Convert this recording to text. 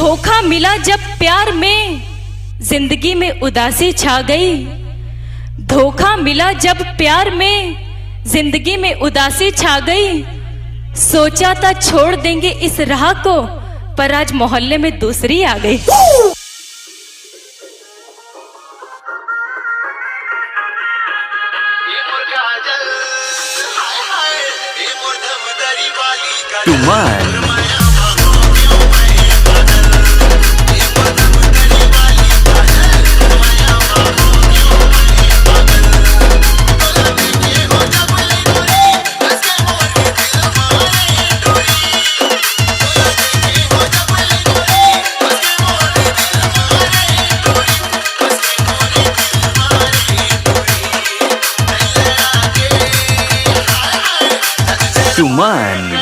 धोखा मिला जब प्यार में, जिंदगी में उदासी छा गई। धोखा मिला जब प्यार में, जिंदगी में उदासी छा गई। सोचा था छोड़ देंगे इस राह को, पर आज मोहल्ले में दूसरी आ गई। तुमान तुमान